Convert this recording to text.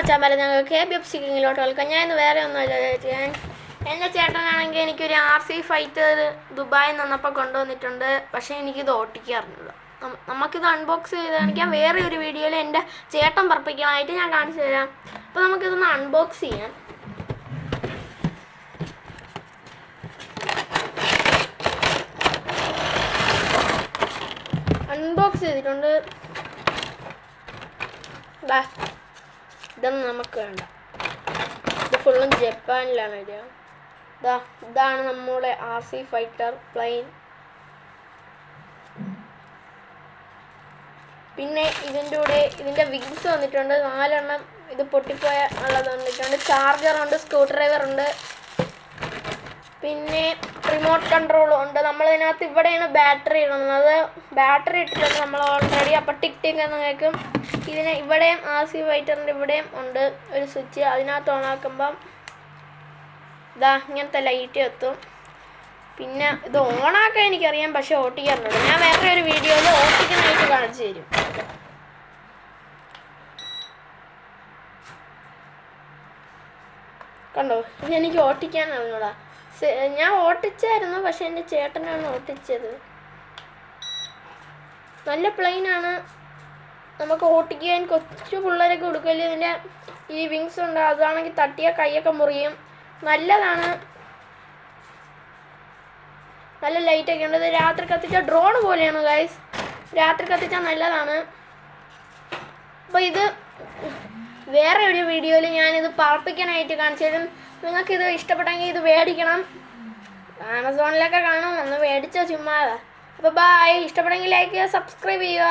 മച്ചാന്മാരെ, ഞങ്ങൾക്ക് KBF സിക്കിങ്ങിലോട്ട് കേൾക്കാം. ഞാൻ ഇന്ന് വേറെ ഒന്നുമല്ല ചേച്ചി. എൻ്റെ ചേട്ടനാണെങ്കിൽ എനിക്കൊരു RC ഫൈറ്റർ ദുബായിൽ നിന്നപ്പോൾ കൊണ്ടുവന്നിട്ടുണ്ട്. പക്ഷേ എനിക്കിത് ഓട്ടിക്കാറുണ്ട്. നമുക്കിത് അൺബോക്സ് ചെയ്ത് കാണിക്കാം. വേറെ ഒരു വീഡിയോയിൽ എൻ്റെ ചേട്ടൻ പറപ്പിക്കാനായിട്ട് ഞാൻ കാണിച്ചു തരാം. അപ്പോൾ നമുക്കിതൊന്ന് അൺബോക്സ് ചെയ്യാം. അൺബോക്സ് ചെയ്തിട്ടുണ്ട്. ഇതൊന്നും നമുക്ക് വേണ്ട. ഇത് ഫുള്ളും ജപ്പാനിലാണ് വരിക. ഇതാണ് നമ്മുടെ RC ഫൈറ്റർ പ്ലെയിൻ. പിന്നെ ഇതിൻ്റെ വിങ്സ് വന്നിട്ടുണ്ട് 4 എണ്ണം. ഇത് പൊട്ടിപ്പോയ ഉള്ളത് വന്നിട്ടുണ്ട്. ചാർജറുണ്ട്, സ്ക്രൂ ഡ്രൈവർ ഉണ്ട്, പിന്നെ റിമോട്ട് കൺട്രോളും ഉണ്ട്. നമ്മളിതിനകത്ത് ഇവിടെയാണ് ബാറ്ററി ഇടുന്നത്. ബാറ്ററി ഇട്ടിട്ടുണ്ട് നമ്മൾ ഓൾറെഡി. അപ്പോൾ ടിക് ടിക് എന്ന് കേൾക്കും. ഇവിടെയും RC ഫൈറ്ററിൻ്റെ ഇവിടെയും ഉണ്ട് ഒരു സ്വിച്ച്. അതിനകത്ത് ഓണാക്കുമ്പം ഇങ്ങനത്തെ ലൈറ്റ് എത്തും. പിന്നെ ഇത് ഓണാക്കാൻ എനിക്കറിയാം, പക്ഷെ ഓട്ടിക്കാറുണ്ട്. ഞാൻ വേറെ ഒരു വീഡിയോയിൽ ഓട്ടിക്കാനായിട്ട് കാണിച്ചു തരും. കണ്ടോ, ഇതെനിക്ക് ഓട്ടിക്കാൻ അറിഞ്ഞൂടാ. ഞാൻ ഓട്ടിച്ചായിരുന്നു, പക്ഷെ എൻ്റെ ചേട്ടനാണ് ഓട്ടിച്ചത്. നല്ല പ്ലെയിനാണ്. നമുക്ക് ഓട്ടിക്കാൻ കൊച്ചു പിള്ളേരൊക്കെ കൊടുക്കല്. ഇതിൻ്റെ ഈ വിങ്സ് ഉണ്ട്, അതാണെങ്കിൽ തട്ടിയാൽ കൈയൊക്കെ മുറിയും. നല്ലതാണ്. നല്ല ലൈറ്റൊക്കെ ഉണ്ട്. ഇത് രാത്രി കത്തിച്ചാൽ ഡ്രോൺ പോലെയാണ് ഗൈസ്. രാത്രി കത്തിച്ചാൽ നല്ലതാണ്. അപ്പോൾ ഇത് വേറെ ഒരു വീഡിയോയിൽ ഞാനിത് പറപ്പിക്കാനായിട്ട് കാണിച്ചു തരും. നിങ്ങൾക്കിത് ഇഷ്ടപ്പെട്ടെങ്കിൽ ഇത് മേടിക്കണം. ആമസോണിലൊക്കെ കാണും. ഒന്ന് മേടിച്ചോ ചുമ്മാ. അപ്പോൾ ബൈ. ഇഷ്ടപ്പെട്ടെങ്കിൽ ലൈക്ക് ചെയ്യുക, സബ്സ്ക്രൈബ് ചെയ്യുക.